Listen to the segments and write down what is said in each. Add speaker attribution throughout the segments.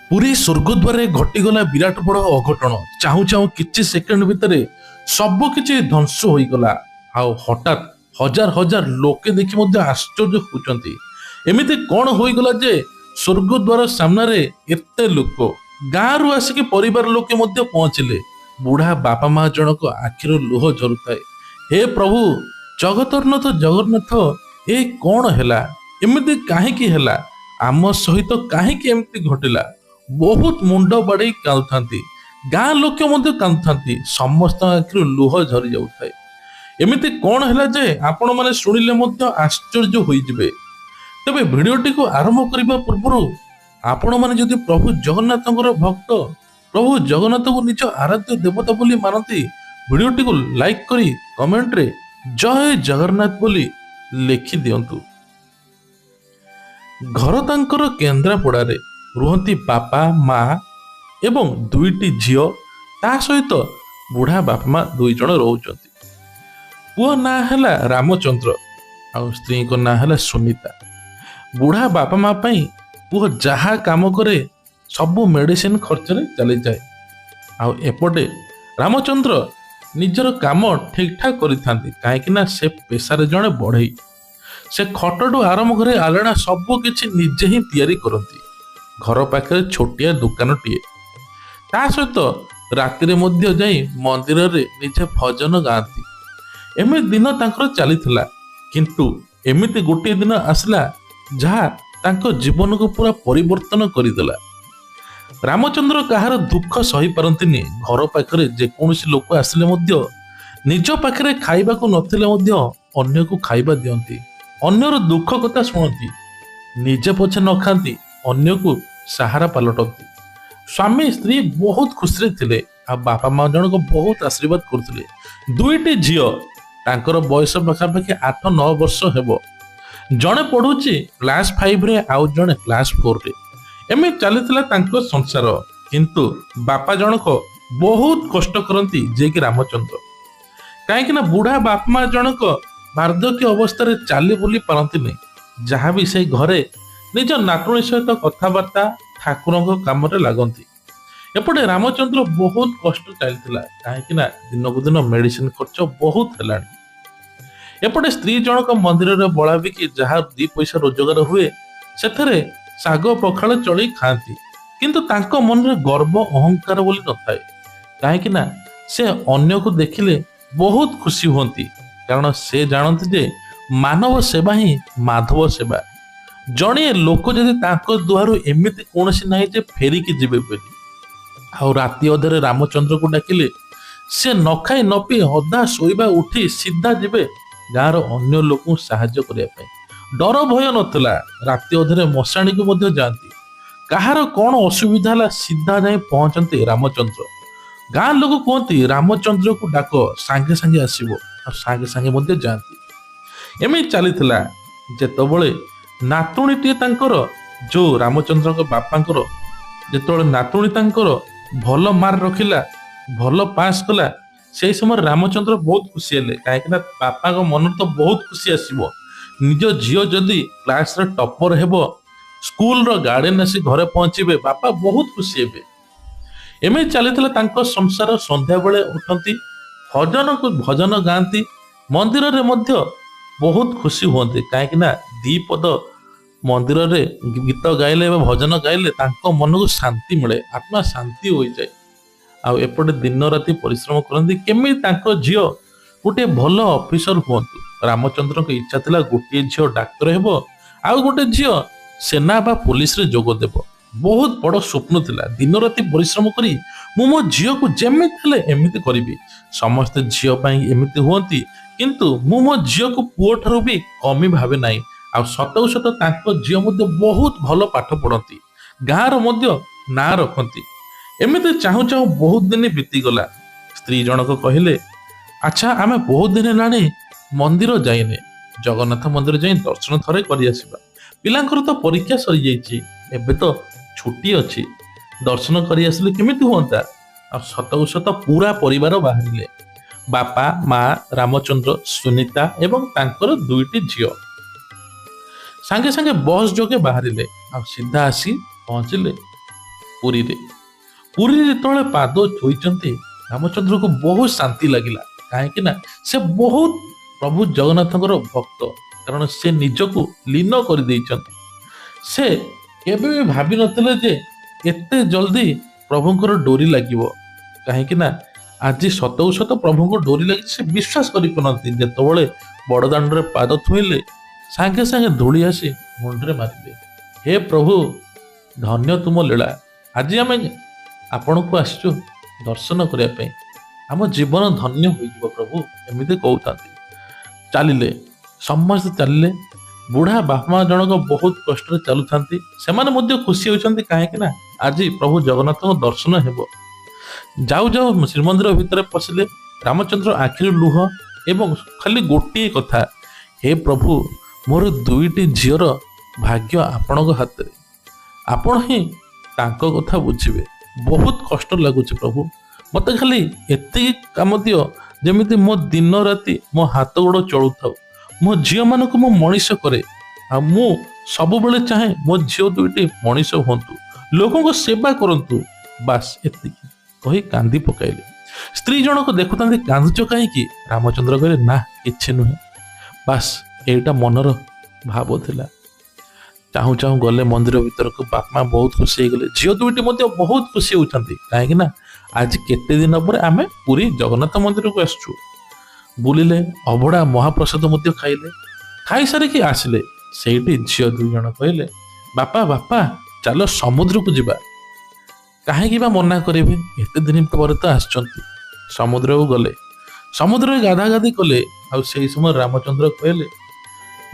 Speaker 1: ପୁରୀ ସ୍ୱର୍ଗଦ୍ୱାରରେ ଘଟିଗଲା ବିରାଟ ବଡ଼ ଅଘଟଣ। ଚାହୁଁ ଚାହୁଁ କିଛି ସେକେଣ୍ଡ ଭିତରେ ସବୁ କିଛି ଧ୍ୱଂସ ହୋଇଗଲା। ଆଉ ହଠାତ୍ ହଜାର ହଜାର ଲୋକେ ଦେଖି ମଧ୍ୟ ଆଶ୍ଚର୍ଯ୍ୟ ହେଉଛନ୍ତି, ଏମିତି କ'ଣ ହୋଇଗଲା ଯେ ସ୍ୱର୍ଗଦ୍ୱାର ସାମ୍ନାରେ ଏତେ ଲୋକ। ଗାଁରୁ ଆସିକି ପରିବାର ଲୋକେ ମଧ୍ୟ ପହଞ୍ଚିଲେ। ବୁଢ଼ା ବାପା ମା ଜଣକ ଆଖିରୁ ଲୁହ ଝରୁଥାଏ। ହେ ପ୍ରଭୁ ଜଗତରନାଥ ଜଗନ୍ନାଥ, ଏ କ'ଣ ହେଲା? ଏମିତି କାହିଁକି ହେଲା? ଆମ ସହିତ କାହିଁକି ଏମିତି ଘଟିଲା? ବହୁତ ମୁଣ୍ଡ ବାଡ଼େଇ କାନ୍ଦୁଥାନ୍ତି। ଗାଁ ଲୋକେ ମଧ୍ୟ କାନ୍ଦୁଥାନ୍ତି। ସମସ୍ତଙ୍କ ଆଖିରୁ ଲୁହ ଝରି ଯାଉଥାଏ। ଏମିତି କ'ଣ ହେଲା ଯେ ଆପଣମାନେ ଶୁଣିଲେ ମଧ୍ୟ ଆଶ୍ଚର୍ଯ୍ୟ ହୋଇଯିବେ। ତେବେ ଭିଡ଼ିଓଟିକୁ ଆରମ୍ଭ କରିବା ପୂର୍ବରୁ ଆପଣମାନେ ଯଦି ପ୍ରଭୁ ଜଗନ୍ନାଥଙ୍କର ଭକ୍ତ, ପ୍ରଭୁ ଜଗନ୍ନାଥଙ୍କୁ ନିଜ ଆରାଧ୍ୟ ଦେବତା ବୋଲି ମାନନ୍ତି, ଭିଡ଼ିଓଟିକୁ ଲାଇକ୍ କରି କମେଣ୍ଟରେ ଜୟ ଜଗନ୍ନାଥ ବୋଲି ଲେଖି ଦିଅନ୍ତୁ। ଘର ତାଙ୍କର କେନ୍ଦ୍ରାପଡ଼ାରେ। ରୁହନ୍ତି ବାପା ମା ଏବଂ ଦୁଇଟି ଝିଅ, ତା ସହିତ ବୁଢ଼ା ବାପା ମା ଦୁଇ ଜଣ ରହୁଛନ୍ତି। ପୁଅ ନାଁ ହେଲା ରାମଚନ୍ଦ୍ର ଆଉ ସ୍ତ୍ରୀଙ୍କ ନାଁ ହେଲା ସୁନିତା। ବୁଢ଼ା ବାପା ମା ପାଇଁ ପୁଅ ଯାହା କାମ କରେ ସବୁ ମେଡ଼ିସିନ ଖର୍ଚ୍ଚରେ ଚାଲିଯାଏ। ଆଉ ଏପଟେ ରାମଚନ୍ଦ୍ର ନିଜର କାମ ଠିକଠାକ କରିଥାନ୍ତି, କାହିଁକି ନା ସେ ପେଶାରେ ଜଣେ ବଢ଼େଇ। ସେ ଖଟଠୁ ଆରମ୍ଭ କରି ଆଲଣା ସବୁ କିଛି ନିଜେ ହିଁ ତିଆରି କରନ୍ତି। ଘର ପାଖରେ ଛୋଟିଆ ଦୋକାନଟିଏ। ତା ସହିତ ରାତିରେ ମଧ୍ୟ ଯାଇ ମନ୍ଦିରରେ ନିଜେ ଭଜନ ଗାଆନ୍ତି। ଏମିତି ଦିନ ତାଙ୍କର ଚାଲିଥିଲା। କିନ୍ତୁ ଏମିତି ଗୋଟିଏ ଦିନ ଆସିଲା ଯାହା ତାଙ୍କ ଜୀବନକୁ ପୁରା ପରିବର୍ତ୍ତନ କରିଦେଲା। ରାମଚନ୍ଦ୍ର କାହାର ଦୁଃଖ ସହିପାରନ୍ତିନି। ଘର ପାଖରେ ଯେକୌଣସି ଲୋକ ଆସିଲେ ମଧ୍ୟ ନିଜ ପାଖରେ ଖାଇବାକୁ ନଥିଲେ ମଧ୍ୟ ଅନ୍ୟକୁ ଖାଇବା ଦିଅନ୍ତି। ଅନ୍ୟର ଦୁଃଖ କଥା ଶୁଣନ୍ତି। ନିଜେ ପଛେ ନ ଖାଆନ୍ତି, ଅନ୍ୟକୁ ସାହାରା ପାଲଟନ୍ତି। ସ୍ୱାମୀ ସ୍ତ୍ରୀ ବହୁତ ଖୁସିରେ ଥିଲେ। ଆଉ ବାପା ମା ଜଣକ ବହୁତ ଆଶୀର୍ବାଦ କରୁଥିଲେ। ଦୁଇଟି ଝିଅ, ତାଙ୍କର ବୟସ ପାଖାପାଖି 8-9 ବର୍ଷ ହେବ। ଜଣେ ପଢୁଛି କ୍ଲାସ 5ରେ ଆଉ ଜଣେ କ୍ଲାସ 4ରେ। ଏମିତି ଚାଲିଥିଲା ତାଙ୍କ ସଂସାର। କିନ୍ତୁ ବାପା ଜଣକ ବହୁତ କଷ୍ଟ କରନ୍ତି, ଯିଏକି ରାମଚନ୍ଦ୍ର। କାହିଁକି ନା ବୁଢ଼ା ବାପା ମା ଜଣକ ବାର୍ଦ୍ଧକ୍ୟ ଅବସ୍ଥାରେ ଚାଲି ବୁଲି ପାରନ୍ତିନି। ଯାହା ବି ସେଇ ଘରେ ନିଜ ନାତୁଣୀ ସହିତ କଥାବାର୍ତ୍ତା, ଠାକୁରଙ୍କ କାମରେ ଲାଗନ୍ତି। ଏପଟେ ରାମଚନ୍ଦ୍ର ବହୁତ କଷ୍ଟ ଚାଲିଥିଲା, କାହିଁକି ନା ଦିନକୁ ଦିନ ମେଡିସିନ ଖର୍ଚ୍ଚ ବହୁତ ହେଲାଣି। ଏପଟେ ସ୍ତ୍ରୀ ଜଣକ ମନ୍ଦିରରେ ବଳା ବିକି ଯାହା 2 ପଇସା ରୋଜଗାର ହୁଏ, ସେଥିରେ ଶାଗ ପଖାଳ ଚଳେଇ ଖାଆନ୍ତି। କିନ୍ତୁ ତାଙ୍କ ମନରେ ଗର୍ବ ଅହଙ୍କାର ବୋଲି ନଥାଏ। କାହିଁକି ନା ସେ ଅନ୍ୟକୁ ଦେଖିଲେ ବହୁତ ଖୁସି ହୁଅନ୍ତି, କାରଣ ସେ ଜାଣନ୍ତି ଯେ ମାନବ ସେବା ହିଁ ମାଧବ ସେବା। ଜଣେ ଲୋକ ଯଦି ତାଙ୍କ ଦୁଆରୁ ଏମିତି କୌଣସି ନାହିଁ ଯେ ଫେରିକି ଯିବେ ବୋଲି। ଆଉ ରାତି ଅଧରେ ରାମଚନ୍ଦ୍ରକୁ ଡାକିଲେ ସେ ନ ଖାଇ ନ ପିଇ ଅଧା ଶୋଇବା ଉଠି ସିଧା ଯିବେ ଗାଁର ଅନ୍ୟ ଲୋକଙ୍କୁ ସାହାଯ୍ୟ କରିବା ପାଇଁ। ଡର ଭୟ ନଥିଲା। ରାତି ଅଧରେ ମଶାଣିକୁ ମଧ୍ୟ ଯାଆନ୍ତି। କାହାର କ'ଣ ଅସୁବିଧା ହେଲା ସିଧା ଯାଇ ପହଞ୍ଚନ୍ତି ରାମଚନ୍ଦ୍ର। ଗାଁ ଲୋକ କୁହନ୍ତି ରାମଚନ୍ଦ୍ରକୁ ଡାକ, ସାଙ୍ଗେ ସାଙ୍ଗେ ଆସିବ। ଆଉ ସାଙ୍ଗେ ସାଙ୍ଗେ ମଧ୍ୟ ଯାଆନ୍ତି। ଏମିତି ଚାଲିଥିଲା ଯେତେବେଳେ ନାତୁଣୀଟିଏ ତାଙ୍କର, ଯୋଉ ରାମଚନ୍ଦ୍ରଙ୍କ ବାପାଙ୍କର, ଯେତେବେଳେ ନାତୁଣୀ ତାଙ୍କର ଭଲ ମାର୍କ ରଖିଲା, ଭଲ ପାସ୍ କଲା, ସେଇ ସମୟରେ ରାମଚନ୍ଦ୍ର ବହୁତ ଖୁସି ହେଲେ। କାହିଁକି ନା ବାପାଙ୍କ ମନରେ ତ ବହୁତ ଖୁସି ଆସିବ। ନିଜ ଝିଅ ଯଦି କ୍ଲାସରେ ଟପର ହେବ, ସ୍କୁଲର ଗାର୍ଡିଆନ ଆସି ଘରେ ପହଞ୍ଚିବେ, ବାପା ବହୁତ ଖୁସି ହେବେ। ଏମିତି ଚାଲିଥିଲା ତାଙ୍କ ସଂସାର। ସନ୍ଧ୍ୟାବେଳେ ଉଠନ୍ତି, ଭଜନ ଗାଆନ୍ତି। ମନ୍ଦିରରେ ମଧ୍ୟ ବହୁତ ଖୁସି ହୁଅନ୍ତି, କାହିଁକି ନା 2 ପଦ ମନ୍ଦିରରେ ଗୀତ ଗାଇଲେ ବା ଭଜନ ଗାଇଲେ ତାଙ୍କ ମନକୁ ଶାନ୍ତି ମିଳେ, ଆତ୍ମା ଶାନ୍ତି ହୋଇଯାଏ। ଆଉ ଏପଟେ ଦିନ ରାତି ପରିଶ୍ରମ କରନ୍ତି, କେମିତି ତାଙ୍କ ଝିଅ ଗୋଟିଏ ଭଲ ଅଫିସର ହୁଅନ୍ତୁ। ରାମଚନ୍ଦ୍ରଙ୍କ ଇଚ୍ଛା ଥିଲା ଗୋଟିଏ ଝିଅ ଡାକ୍ତର ହେବ, ଆଉ ଗୋଟେ ଝିଅ ସେନା ବା ପୋଲିସରେ ଯୋଗ ଦେବ। ବହୁତ ବଡ଼ ସ୍ୱପ୍ନ ଥିଲା। ଦିନ ରାତି ପରିଶ୍ରମ କରି ମୁଁ ମୋ ଝିଅକୁ ଯେମିତି ହେଲେ ଏମିତି କରିବି। ସମସ୍ତେ ଝିଅ ପାଇଁ ଏମିତି ହୁଅନ୍ତି, କିନ୍ତୁ ମୁଁ ମୋ ଝିଅକୁ ପୁଅ ଠାରୁ ବି କମି ଭାବେ ନାହିଁ। ଆଉ ସତକୁ ସତ ତାଙ୍କ ଝିଅ ମଧ୍ୟ ବହୁତ ଭଲ ପାଠ ପଢ଼ନ୍ତି, ଗାଁର ମଧ୍ୟ ନାଁ ରଖନ୍ତି। ଏମିତି ଚାହୁଁ ଚାହୁଁ ବହୁତ ଦିନ ବିତିଗଲା। ସ୍ତ୍ରୀ ଜଣକ କହିଲେ, ଆଚ୍ଛା ଆମେ ବହୁତ ଦିନ ହେଲାଣି ମନ୍ଦିର ଯାଇନେ, ଜଗନ୍ନାଥ ମନ୍ଦିର ଯାଇ ଦର୍ଶନ ଥରେ କରି ଆସିବା। ପିଲାଙ୍କର ତ ପରୀକ୍ଷା ସରିଯାଇଛି, ଏବେ ତ ଛୁଟି ଅଛି, ଦର୍ଶନ କରି ଆସିଲେ କେମିତି ହୁଅନ୍ତା। ଆଉ ସତକୁ ସତ ପୁରା ପରିବାର ବାହାରିଲେ। ବାପା ମା, ରାମଚନ୍ଦ୍ର, ସୁନିତା ଏବଂ ତାଙ୍କର 2ଟି ଝିଅ ସାଙ୍ଗେ ସାଙ୍ଗେ ବସ୍ ଯୋଗେ ବାହାରିଲେ। ଆଉ ସିଧା ଆସି ପହଞ୍ଚିଲେ ପୁରୀରେ ପୁରୀରେ ଯେତେବେଳେ ପାଦ ଥୋଇଛନ୍ତି ରାମଚନ୍ଦ୍ରକୁ ବହୁତ ଶାନ୍ତି ଲାଗିଲା। କାହିଁକି ନା ସେ ବହୁତ ପ୍ରଭୁ ଜଗନ୍ନାଥଙ୍କର ଭକ୍ତ, କାରଣ ସେ ନିଜକୁ ଲୀନ କରିଦେଇଛନ୍ତି। ସେ କେବେ ବି ଭାବିନଥିଲେ ଯେ ଏତେ ଜଲ୍ଦି ପ୍ରଭୁଙ୍କର ଡୋରି ଲାଗିବ। କାହିଁକି ନା ଆଜି ସତକୁ ସତ ପ୍ରଭୁଙ୍କ ଡୋରି ଲାଗି ସେ ବିଶ୍ୱାସ କରିପାରନ୍ତି। ଯେତେବେଳେ ବଡ଼ଦାଣ୍ଡରେ ପାଦ ଥୋଇଲେ ସାଙ୍ଗେ ସାଙ୍ଗେ ଧୂଳି ଆସି ମୁଣ୍ଡରେ ମାରିଲେ। ହେ ପ୍ରଭୁ, ଧନ୍ୟ ତୁମ ଲୀଳା। ଆଜି ଆମେ ଆପଣଙ୍କୁ ଆସିଛୁ ଦର୍ଶନ କରିବା ପାଇଁ, ଆମ ଜୀବନ ଧନ୍ୟ ହୋଇଯିବ ପ୍ରଭୁ, ଏମିତି କହୁଥାନ୍ତି। ଚାଲିଲେ, ସମସ୍ତେ ଚାଲିଲେ। ବୁଢ଼ା ବାପା ମା ଜଣକ ବହୁତ କଷ୍ଟରେ ଚାଲୁଥାନ୍ତି। ସେମାନେ ମଧ୍ୟ ଖୁସି ହେଉଛନ୍ତି, କାହିଁକି ନା ଆଜି ପ୍ରଭୁ ଜଗନ୍ନାଥଙ୍କ ଦର୍ଶନ ହେବ। ଯାଉ ଯାଉ ଶ୍ରୀମନ୍ଦିର ଭିତରେ ପଶିଲେ। ରାମଚନ୍ଦ୍ର ଆଖିରୁ ଲୁହ ଏବଂ ଖାଲି ଗୋଟିଏ କଥା, ହେ ପ୍ରଭୁ, ମୋର ଦୁଇଟି ଝିଅର ଭାଗ୍ୟ ଆପଣଙ୍କ ହାତରେ, ଆପଣ ହିଁ ତାଙ୍କ କଥା ବୁଝିବେ। ବହୁତ କଷ୍ଟ ଲାଗୁଛି ପ୍ରଭୁ, ମୋତେ ଖାଲି ଏତିକି କାମ ଦିଅ ଯେମିତି ମୋ ଦିନ ରାତି ମୋ ହାତ ଗୋଡ଼ ଚଳୁଥାଉ, ମୋ ଝିଅମାନଙ୍କୁ ମୁଁ ମଣିଷ କରେ, ଆଉ ମୁଁ ସବୁବେଳେ ଚାହେଁ ମୋ ଝିଅ ଦୁଇଟି ମଣିଷ ହୁଅନ୍ତୁ, ଲୋକଙ୍କ ସେବା କରନ୍ତୁ, ବାସ୍ ଏତିକି କହି କାନ୍ଦି ପକାଇଲେ। ସ୍ତ୍ରୀ ଜଣକ ଦେଖୁଥାନ୍ତି, କାନ୍ଦୁଛ କାହିଁକି? ରାମଚନ୍ଦ୍ର କହିଲେ, ନା କିଛି ନୁହେଁ, ବାସ୍ ଏଇଟା ମନର ଭାବ ଥିଲା। ଚାହୁଁ ଚାହୁଁ ଗଲେ ମନ୍ଦିର ଭିତରକୁ। ବାପା ମା ବହୁତ ଖୁସି ହେଇଗଲେ, ଝିଅ ଦୁଇଟି ମଧ୍ୟ ବହୁତ ଖୁସି ହେଉଛନ୍ତି। କାହିଁକି ନା ଆଜି କେତେ ଦିନ ପରେ ଆମେ ପୁରୀ ଜଗନ୍ନାଥ ମନ୍ଦିରକୁ ଆସିଛୁ। ବୁଲିଲେ, ଅଭଡ଼ା ମହାପ୍ରସାଦ ମଧ୍ୟ ଖାଇଲେ। ଖାଇସାରିକି ଆସିଲେ, ସେଇଠି ଝିଅ ଦୁଇ ଜଣ କହିଲେ, ବାପା ବାପା ଚାଲ ସମୁଦ୍ରକୁ ଯିବା। କାହିଁକି ବା ମନା କରିବେ, ଏତେ ଦିନ ପରେ ତ ଆସିଛନ୍ତି। ସମୁଦ୍ରକୁ ଗଲେ, ସମୁଦ୍ରରେ ଗାଧାଗାଧି କଲେ। ଆଉ ସେଇ ସମୟ ରାମଚନ୍ଦ୍ର କହିଲେ,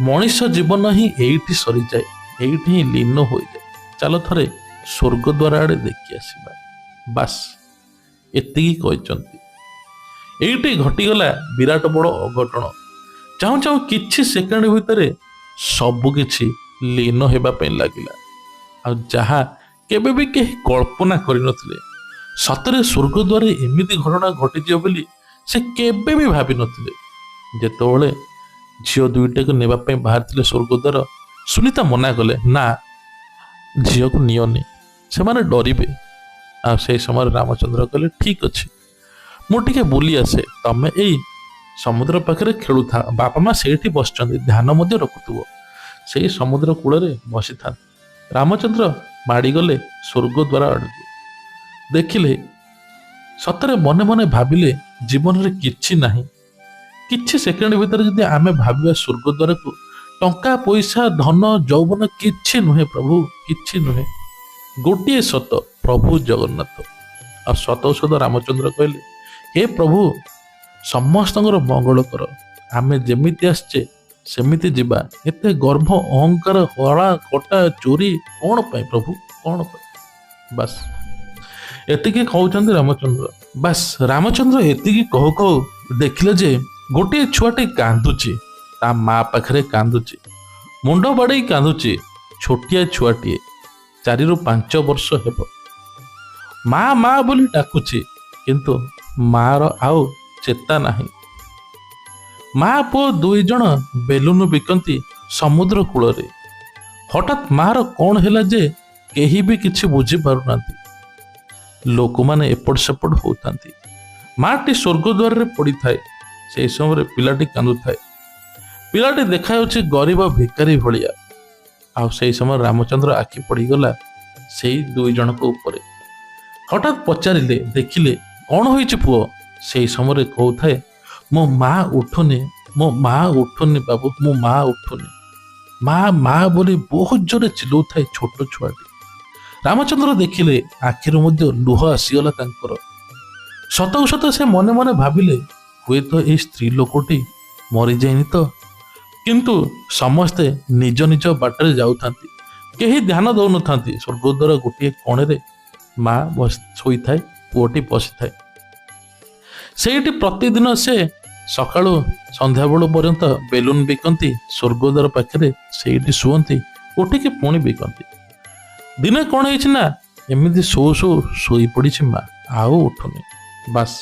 Speaker 1: ମଣିଷ ଜୀବନ ହିଁ ଏଇଠି ସରିଯାଏ, ଏଇଠି ହିଁ ଲୀନ ହୋଇଯାଏ, ଚାଲ ଥରେ ସ୍ୱର୍ଗଦ୍ୱାର ଆଡ଼େ ଦେଖି ଆସିବା। ବାସ୍ ଏତିକି କହିଛନ୍ତି। ଏଇଠି ଘଟିଗଲା ବିରାଟ ବଡ଼ ଅଘଟଣ। ଚାହୁଁ ଚାହୁଁ କିଛି ସେକେଣ୍ଡ ଭିତରେ ସବୁ କିଛି ଲୀନ ହେବା ପାଇଁ ଲାଗିଲା। ଆଉ ଯାହା କେବେ ବି କେହି କଳ୍ପନା କରିନଥିଲେ, ସତରେ ସ୍ୱର୍ଗଦ୍ୱାରରେ ଏମିତି ଘଟଣା ଘଟିଯିବ ବୋଲି ସେ କେବେ ବି ଭାବିନଥିଲେ। ଯେତେବେଳେ ଝିଅ ଦୁଇଟାକୁ ନେବା ପାଇଁ ବାହାରିଥିଲେ ସ୍ୱର୍ଗଦ୍ୱାର, ସୁନିତା ମନା କଲେ, ନା ଝିଅକୁ ନିଅନି, ସେମାନେ ଡରିବେ। ଆଉ ସେଇ ସମୟରେ ରାମଚନ୍ଦ୍ର କହିଲେ, ଠିକ୍ ଅଛି, ମୁଁ ଟିକେ ବୁଲି ଆସେ, ତମେ ଏଇ ସମୁଦ୍ର ପାଖରେ ଖେଳୁଥା, ବାପା ମା ସେଇଠି ବସିଛନ୍ତି, ଧ୍ୟାନ ମଧ୍ୟ ରଖୁଥିବ। ସେଇ ସମୁଦ୍ର କୂଳରେ ବସିଥାନ୍ତି। ରାମଚନ୍ଦ୍ର ମାଡ଼ିଗଲେ ସ୍ୱର୍ଗଦ୍ୱାର ଆଡ଼କୁ। ଦେଖିଲେ, ସତରେ ମନେ ମନେ ଭାବିଲେ, ଜୀବନରେ କିଛି ନାହିଁ। କିଛି ସେକେଣ୍ଡ ଭିତରେ ଯଦି ଆମେ ଭାବିବା ସ୍ୱର୍ଗଦ୍ୱାରକୁ, ଟଙ୍କା ପଇସା ଧନ ଯୌବନ କିଛି ନୁହେଁ ପ୍ରଭୁ, କିଛି ନୁହେଁ। ଗୋଟିଏ ସତ, ପ୍ରଭୁ ଜଗନ୍ନାଥ। ଆଉ ସତ ସତ ରାମଚନ୍ଦ୍ର କହିଲେ, ହେ ପ୍ରଭୁ, ସମସ୍ତଙ୍କର ମଙ୍ଗଳ କର, ଆମେ ଯେମିତି ଆସିଛେ ସେମିତି ଯିବା। ଏତେ ଗର୍ବ ଅହଙ୍କାର ହଳା କଟା ଚୋରି କ'ଣ ପାଇଁ ପ୍ରଭୁ, କ'ଣ ପାଇଁ? ବାସ୍ ଏତିକି କହୁଛନ୍ତି ରାମଚନ୍ଦ୍ର। ବାସ୍ ରାମଚନ୍ଦ୍ର ଏତିକି କହୁ କହୁ ଦେଖିଲେ ଯେ ଗୋଟିଏ ଛୁଆଟି କାନ୍ଦୁଛି, ତା ମା ପାଖରେ କାନ୍ଦୁଛି, ମୁଣ୍ଡ ବାଡ଼େଇ କାନ୍ଦୁଛି। ଛୋଟିଆ ଛୁଆଟିଏ, 4 ରୁ 5 ବର୍ଷ ହେବ। ମା ମା ବୋଲି ଡାକୁଛି, କିନ୍ତୁ ମାର ଆଉ ଚେତା ନାହିଁ। ମା ପୁଅ 2 ଜଣ ବେଲୁନ ବିକନ୍ତି ସମୁଦ୍ର କୂଳରେ। ହଠାତ୍ ମାର କ'ଣ ହେଲା ଯେ କେହି ବି କିଛି ବୁଝିପାରୁନାହାନ୍ତି। ଲୋକମାନେ ଏପଟ ସେପଟ ହଉଥାନ୍ତି। ମାଟି ସ୍ୱର୍ଗଦ୍ୱାରରେ ପଡ଼ିଥାଏ। ସେହି ସମୟରେ ପିଲାଟି କାନ୍ଦୁଥାଏ। ପିଲାଟି ଦେଖାଯାଉଛି ଗରିବ ଭିକାରୀ ଭଳିଆ। ଆଉ ସେହି ସମୟରେ ରାମଚନ୍ଦ୍ର ଆଖି ପଡ଼ିଗଲା ସେଇ 2 ଜଣଙ୍କ ଉପରେ। ହଠାତ୍ ପଚାରିଲେ, ଦେଖିଲେ, କ'ଣ ହୋଇଛି ପୁଅ? ସେହି ସମୟରେ କହୁଥାଏ, ମୋ ମା ଉଠୁନି, ମୋ ମା ଉଠୁନି ବାବୁ, ମୋ ମା ଉଠୁନି। ମା ମା ବୋଲି ବହୁତ ଜୋରେ ଚିଲଉଥାଏ ଛୋଟ ଛୁଆଟି। ରାମଚନ୍ଦ୍ର ଦେଖିଲେ, ଆଖିରୁ ମଧ୍ୟ ଲୁହ ଆସିଗଲା ତାଙ୍କର। ସତକୁ ସତ ସେ ମନେ ମନେ ଭାବିଲେ, ହୁଏତ ଏଇ ସ୍ତ୍ରୀ ଲୋକଟି ମରିଯାଇନି ତ। କିନ୍ତୁ ସମସ୍ତେ ନିଜ ନିଜ ବାଟରେ ଯାଉଥାନ୍ତି, କେହି ଧ୍ୟାନ ଦେଉନଥାନ୍ତି। ସ୍ୱର୍ଗଦ୍ୱାର ଗୋଟିଏ କୋଣରେ ମା ଶୋଇଥାଏ, ପୁଅଟି ବସିଥାଏ। ସେଇଠି ପ୍ରତିଦିନ ସେ ସକାଳୁ ସନ୍ଧ୍ୟାବେଳ ପର୍ଯ୍ୟନ୍ତ ବେଲୁନ ବିକନ୍ତି ସ୍ୱର୍ଗଦ୍ୱାର ପାଖରେ, ସେଇଠି ଶୁଅନ୍ତି, ଉଠିକି ପୁଣି ବିକନ୍ତି। ଦିନେ କ'ଣ ହେଇଛି ନା, ଏମିତି ଶୋଇ ପଡ଼ିଛି ମା, ଆଉ ଉଠୁନି। ବାସ୍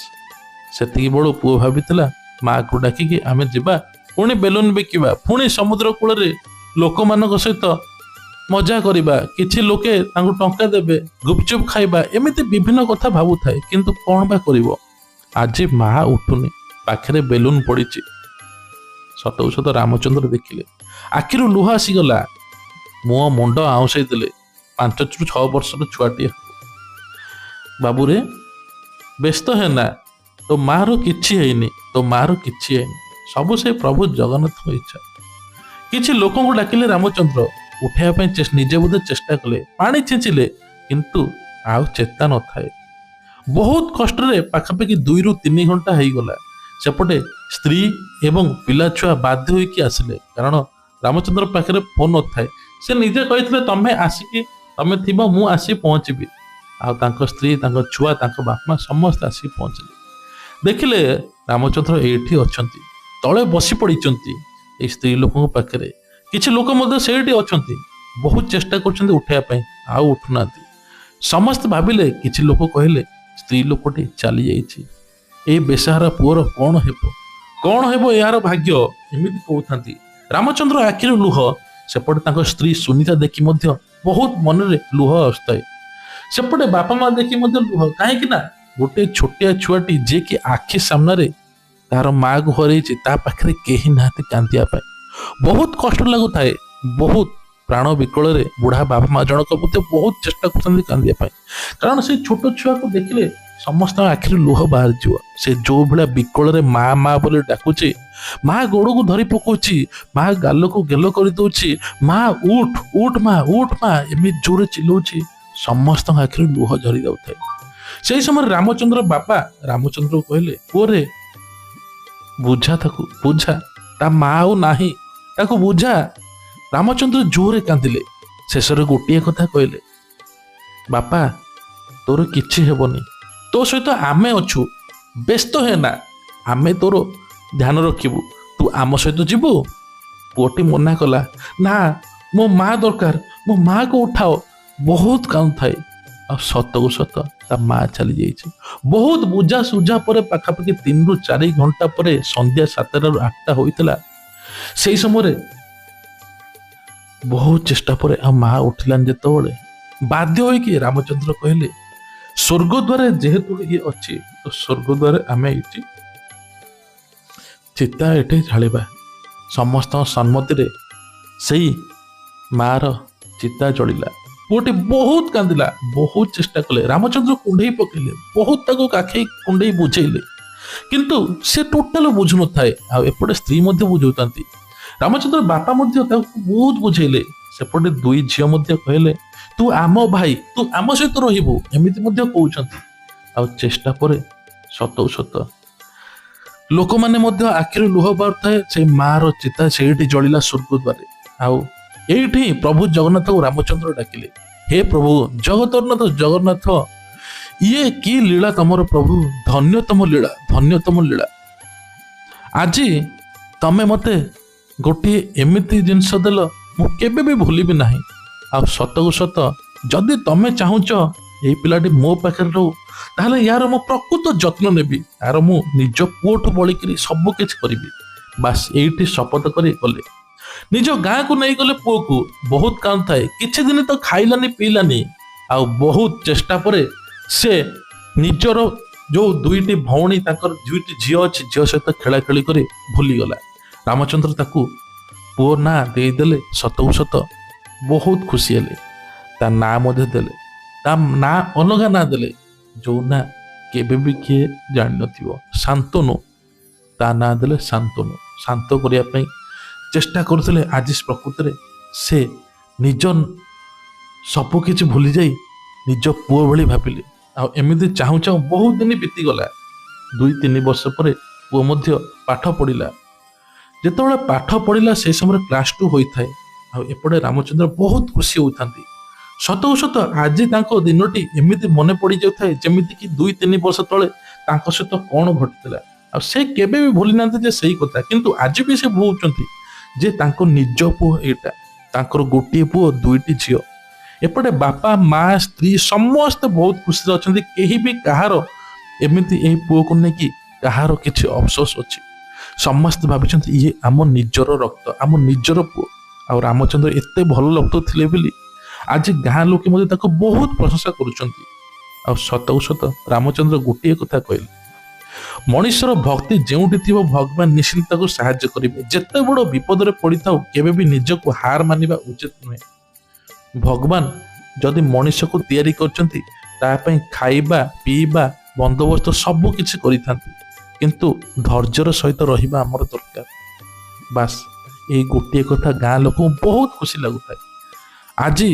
Speaker 1: ସେତିକି ବେଳୁ ପୁଅ ଭାବିଥିଲା, ମାଆକୁ ଡାକିକି ଆମେ ଯିବା, ପୁଣି ବେଲୁନ ବିକିବା, ପୁଣି ସମୁଦ୍ର କୂଳରେ ଲୋକମାନଙ୍କ ସହିତ ମଜା କରିବା, କିଛି ଲୋକେ ତାଙ୍କୁ ଟଙ୍କା ଦେବେ, ଗୁପଚୁପ ଖାଇବା, ଏମିତି ବିଭିନ୍ନ କଥା ଭାବୁଥାଏ। କିନ୍ତୁ କଣ ବା କରିବ, ଆଜି ମା ଉଠୁନି, ପାଖରେ ବେଲୁନ ପଡିଛି। ସତକୁ ସତ ରାମଚନ୍ଦ୍ର ଦେଖିଲେ, ଆଖିରୁ ଲୁହ ଆସିଗଲା। ମୁହଁ ମୁଣ୍ଡ ଆଉଁସେଇ ଦେଲେ। 5-6 ବର୍ଷର ଛୁଆଟିଏ ହବ। ବାବୁରେ ବ୍ୟସ୍ତ ହେନା, ତୋ ମାର କିଛି ହେଇନି, ତୋ ମାର କିଛି ହେଇନି, ସବୁ ସେ ପ୍ରଭୁ ଜଗନ୍ନାଥଙ୍କ ଇଚ୍ଛା। କିଛି ଲୋକଙ୍କୁ ଡାକିଲେ ରାମଚନ୍ଦ୍ର, ଉଠାଇବା ପାଇଁ ନିଜେ ବୋଧେ ଚେଷ୍ଟା କଲେ, ପାଣି ଛିଞ୍ଚିଲେ, କିନ୍ତୁ ଆଉ ଚେତା ନଥାଏ। ବହୁତ କଷ୍ଟରେ ପାଖାପାଖି 2-3 ଘଣ୍ଟା ହେଇଗଲା। ସେପଟେ ସ୍ତ୍ରୀ ଏବଂ ପିଲାଛୁଆ ବାଧ୍ୟ ହୋଇକି ଆସିଲେ, କାରଣ ରାମଚନ୍ଦ୍ର ପାଖରେ ଫୋନ ନଥାଏ। ସେ ନିଜେ କହିଥିଲେ, ତମେ ଥିବ, ମୁଁ ଆସି ପହଞ୍ଚିବି। ଆଉ ତାଙ୍କ ସ୍ତ୍ରୀ, ତାଙ୍କ ଛୁଆ, ତାଙ୍କ ବାପା ସମସ୍ତେ ଆସିକି ପହଞ୍ଚିଲେ। ଦେଖିଲେ ରାମଚନ୍ଦ୍ର ଏଇଠି ଅଛନ୍ତି, ତଳେ ବସି ପଡ଼ିଛନ୍ତି ଏଇ ସ୍ତ୍ରୀ ଲୋକଙ୍କ ପାଖରେ। କିଛି ଲୋକ ମଧ୍ୟ ସେଇଠି ଅଛନ୍ତି, ବହୁତ ଚେଷ୍ଟା କରୁଛନ୍ତି ଉଠାଇବା ପାଇଁ, ଆଉ ଉଠୁନାହାନ୍ତି। ସମସ୍ତେ ଭାବିଲେ, କିଛି ଲୋକ କହିଲେ ସ୍ତ୍ରୀ ଲୋକଟି ଚାଲି ଯାଇଛି, ଏଇ ବେସାହାରା ପୁଅର କଣ ହେବ ଏହାର ଭାଗ୍ୟ, ଏମିତି କହୁଥାନ୍ତି। ରାମଚନ୍ଦ୍ର ଆଖିରୁ ଲୁହ। ସେପଟେ ତାଙ୍କ ସ୍ତ୍ରୀ ସୁନିତା ଦେଖି ମଧ୍ୟ ବହୁତ ମନରେ ଲୁହ ଆସୁଥାଏ। ସେପଟେ ବାପା ମା ଦେଖି ମଧ୍ୟ ଲୁହ, କାହିଁକି ନା ଗୋଟେ ଛୋଟିଆ ଛୁଆଟି ଯିଏକି ଆଖି ସାମ୍ନାରେ ତାର ମାଆକୁ ହରେଇଛି, ତା ପାଖରେ କେହି ନାହାନ୍ତି କାନ୍ଦିବା ପାଇଁ। ବହୁତ କଷ୍ଟ ଲାଗୁଥାଏ। ବହୁତ ପ୍ରାଣ ବିକଳରେ ବୁଢା ବାପା ମା ଜଣକ ମଧ୍ୟ ବହୁତ ଚେଷ୍ଟା କରୁଛନ୍ତି କାନ୍ଦିବା ପାଇଁ, କାରଣ ସେ ଛୋଟ ଛୁଆକୁ ଦେଖିଲେ ସମସ୍ତଙ୍କ ଆଖିରେ ଲୁହ ବାହାରିଯିବ। ସେ ଯୋଉ ଭଳିଆ ବିକଳରେ ମା ମା ବୋଲି ଡାକୁଛି, ମା ଗୋଡକୁ ଧରି ପକଉଛି, ମା ଗାଲକୁ ଗେଲ କରିଦଉଛି, ମା ଉଠ ଉଠ ମା, ଉଠ ମା, ଏମିତି ଜୋରେ ଚିଲଉଛି। ସମସ୍ତଙ୍କ ଆଖିରେ ଲୁହ ଝରି ଯାଉଥାଏ। ସେଇ ସମୟରେ ରାମଚନ୍ଦ୍ର ବାପା ରାମଚନ୍ଦ୍ରକୁ କହିଲେ, ପୁଅରେ ବୁଝା, ତାକୁ ବୁଝା, ତା ମା ଆଉ ନାହିଁ, ତାକୁ ବୁଝା। ରାମଚନ୍ଦ୍ର ଜୋରେ କାନ୍ଦିଲେ। ଶେଷରେ ଗୋଟିଏ କଥା କହିଲେ, ବାପା ତୋର କିଛି ହେବନି, ତୋ ସହିତ ଆମେ ଅଛୁ, ବ୍ୟସ୍ତ ହେନା, ଆମେ ତୋର ଧ୍ୟାନ ରଖିବୁ, ତୁ ଆମ ସହିତ ଯିବୁ। ପୁଅଟି ମନା କଲା, ନା ମୋ ମା ଦରକାର, ମୋ ମାକୁ ଉଠାଅ। ବହୁତ କାନ୍ଦୁଥାଏ। ଆଉ ସତକୁ ସତ ତା ମା ଚାଲି ଯାଇଛି। ବହୁତ ବୁଝା ସୁଝା ପରେ ପାଖାପାଖି 3-4 ଘଣ୍ଟା ପରେ ସନ୍ଧ୍ୟା 7-8ଟା ହୋଇଥିଲା। ସେଇ ସମୟରେ ବହୁତ ଚେଷ୍ଟା ପରେ ଆଉ ମା ଉଠିଲାନି। ଯେତେବେଳେ ବାଧ୍ୟ ହୋଇକି ରାମଚନ୍ଦ୍ର କହିଲେ, ସ୍ୱର୍ଗଦ୍ୱାରେ ଯେହେତୁ ଇଏ ଅଛି, ତ ସ୍ୱର୍ଗଦ୍ୱାରେ ଆମେ ଏଇଠି ଚିତା ଏଠି ଢାଳିବା। ସମସ୍ତଙ୍କ ସମ୍ମତିରେ ସେଇ ମାର ଚିତା ଜଳିଲା। ପୁଅଟି ବହୁତ କାନ୍ଦିଲା, ବହୁତ ଚେଷ୍ଟା କଲେ, ରାମଚନ୍ଦ୍ର କୁଣ୍ଢେଇ ପକେଇଲେ, ବହୁତ ତାକୁ କାଖେଇ କୁଣ୍ଢେଇ ବୁଝେଇଲେ, କିନ୍ତୁ ସେ ଟୋଟାଲ ବୁଝୁନଥାଏ। ଆଉ ଏପଟେ ସ୍ତ୍ରୀ ମଧ୍ୟ ବୁଝଉଥାନ୍ତି। ରାମଚନ୍ଦ୍ର ବାପା ମଧ୍ୟ ତାକୁ ବହୁତ ବୁଝେଇଲେ। ସେପଟେ 2 ଝିଅ ମଧ୍ୟ କହିଲେ, ତୁ ଆମ ଭାଇ, ତୁ ଆମ ସହିତ ରହିବୁ, ଏମିତି ମଧ୍ୟ କହୁଛନ୍ତି। ଆଉ ଚେଷ୍ଟା ପରେ ସତକୁ ସତ ଲୋକମାନେ ମଧ୍ୟ ଆଖିରୁ ଲୁହ ବାହାରୁଥାଏ। ସେଇ ମାର ଚିତା ସେଇଠି ଜଳିଲା ସ୍ୱର୍ଗଦ୍ୱାରେ। ଆଉ ଏଇଠି ପ୍ରଭୁ ଜଗନ୍ନାଥଙ୍କୁ ରାମଚନ୍ଦ୍ର ଡାକିଲେ, ହେ ପ୍ରଭୁ ଜଗତରନାଥ ଜଗନ୍ନାଥ, ଇଏ କି ଲୀଳା ତମର ପ୍ରଭୁ, ଧନ୍ୟ ତମ ଲୀଳା, ଧନ୍ୟ ତମ ଲୀଳା। ଆଜି ତମେ ମତେ ଗୋଟିଏ ଏମିତି ଜିନିଷ ଦେଲ, ମୁଁ କେବେ ବି ଭୁଲିବି ନାହିଁ। ଆଉ ସତକୁ ସତ ଯଦି ତମେ ଚାହୁଁଛ ଏଇ ପିଲାଟି ମୋ ପାଖରେ ରହୁ, ତାହେଲେ ୟାର ମୁଁ ପ୍ରକୃତ ଯତ୍ନ ନେବି, ୟାର ମୁଁ ନିଜ ପୁଅଠୁ ବଳିକିରି ସବୁ କିଛି କରିବି। ବାସ୍ ଏଇଠି ଶପଥ କରି ଗଲେ। ନିଜ ଗାଁକୁ ନେଇଗଲେ ପୁଅକୁ। ବହୁତ କାନ୍ଦୁଥାଏ, କିଛି ଦିନ ତ ଖାଇଲାନି ପିଇଲାନି। ଆଉ ବହୁତ ଚେଷ୍ଟା ପରେ ସେ ନିଜର ଯୋଉ 2ଟି ଭଉଣୀ, ତାଙ୍କର 2ଟି ଝିଅ ଅଛି, ଝିଅ ସହିତ ଖେଳାଖେଳି କରି ଭୁଲିଗଲା। ରାମଚନ୍ଦ୍ର ତାକୁ ପୁଅ ନାଁ ଦେଇଦେଲେ। ସତକୁ ସତ ବହୁତ ଖୁସି ହେଲେ। ତା ନାଁ ମଧ୍ୟ ଦେଲେ, ତା ନାଁ ଅଲଗା ନାଁ ଦେଲେ, ଯୋଉ ନାଁ କେବେ ବି କିଏ ଜାଣିନଥିବ, ଶାନ୍ତନୁ। ତା ନାଁ ଦେଲେ ଶାନ୍ତନୁ। ଶାନ୍ତ କରିବା ପାଇଁ ଚେଷ୍ଟା କରୁଥିଲେ। ଆଜି ପ୍ରକୃତରେ ସେ ନିଜ ସବୁ କିଛି ଭୁଲି ଯାଇ ନିଜ ପୁଅ ଭଳି ଭାବିଲେ। ଆଉ ଏମିତି ଚାହୁଁ ଚାହୁଁ ବହୁତ ଦିନ ବିତିଗଲା। 2-3 ବର୍ଷ ପରେ ପୁଅ ମଧ୍ୟ ପାଠ ପଢିଲା। ଯେତେବେଳେ ପାଠ ପଢିଲା ସେ ସମୟରେ କ୍ଲାସ 2 ହୋଇଥାଏ। ଆଉ ଏପଟେ ରାମଚନ୍ଦ୍ର ବହୁତ ଖୁସି ହୋଇଥାନ୍ତି। ସତକୁ ସତ ଆଜି ତାଙ୍କ ଦିନଟି ଏମିତି ମନେ ପଡିଯାଉଥାଏ, ଯେମିତିକି 2-3 ବର୍ଷ ତଳେ ତାଙ୍କ ସହିତ କଣ ଘଟିଥିଲା। ଆଉ ସେ କେବେ ବି ଭୁଲି ନାହାନ୍ତି ଯେ ସେଇ କଥା, କିନ୍ତୁ ଆଜି ବି ସେ ଭାବୁଛନ୍ତି ଯେ ତାଙ୍କ ନିଜ ପୁଅ ଏଇଟା, ତାଙ୍କର ଗୋଟିଏ ପୁଅ 2ଟି ଝିଅ। ଏପଟେ ବାପା ମା ସ୍ତ୍ରୀ ସମସ୍ତେ ବହୁତ ଖୁସିରେ ଅଛନ୍ତି। କେହି ବି କାହାର ଏମିତି ଏହି ପୁଅକୁ ନେଇକି କାହାର କିଛି ଅଫସୋସ ଅଛି। ସମସ୍ତେ ଭାବିଛନ୍ତି ଇଏ ଆମ ନିଜର ରକ୍ତ, ଆମ ନିଜର ପୁଅ। ଆଉ ରାମଚନ୍ଦ୍ର ଏତେ ଭଲ ଲୋକ ଥିଲେ ବୋଲି ଆଜି ଗାଁ ଲୋକେ ମଧ୍ୟ ତାକୁ ବହୁତ ପ୍ରଶଂସା କରୁଛନ୍ତି। ଆଉ ସତକୁ ସତ ରାମଚନ୍ଦ୍ର ଗୋଟିଏ କଥା କହିଲେ, ମଣିଷର ଭକ୍ତି ଯେଉଁଠି ଥିବ ଭଗବାନ ନିଶ୍ଚିତ ତାକୁ ସାହାଯ୍ୟ କରିବେ। ଯେତେ ବଡ଼ ବିପଦରେ ପଡ଼ିଥାଉ କେବେ ବି ନିଜକୁ ହାର ମାନିବା ଉଚିତ ନୁହେଁ। ଭଗବାନ ଯଦି ମଣିଷକୁ ତିଆରି କରିଛନ୍ତି ତା ପାଇଁ ଖାଇବା ପିଇବା ବନ୍ଦୋବସ୍ତ ସବୁ କିଛି କରିଥାନ୍ତି, କିନ୍ତୁ ଧୈର୍ଯ୍ୟର ସହିତ ରହିବା ଆମର ଦରକାର। ବାସ୍ ଏଇ ଗୋଟିଏ କଥା ଗାଁ ଲୋକଙ୍କୁ ବହୁତ ଖୁସି ଲାଗୁଥାଏ। ଆଜି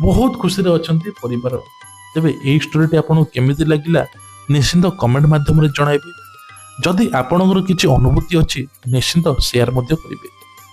Speaker 1: ବହୁତ ଖୁସିରେ ଅଛନ୍ତି ପରିବାର। ତେବେ ଏଇ ଷ୍ଟୋରିଟି ଆପଣଙ୍କୁ କେମିତି ଲାଗିଲା ନିଶ୍ଚିନ୍ତ କମେଣ୍ଟ ମାଧ୍ୟମରେ ଜଣାଇବେ। ଯଦି ଆପଣଙ୍କର କିଛି ଅନୁଭୂତି ଅଛି ନିଶ୍ଚିନ୍ତ ସେୟାର ମଧ୍ୟ କରିବେ।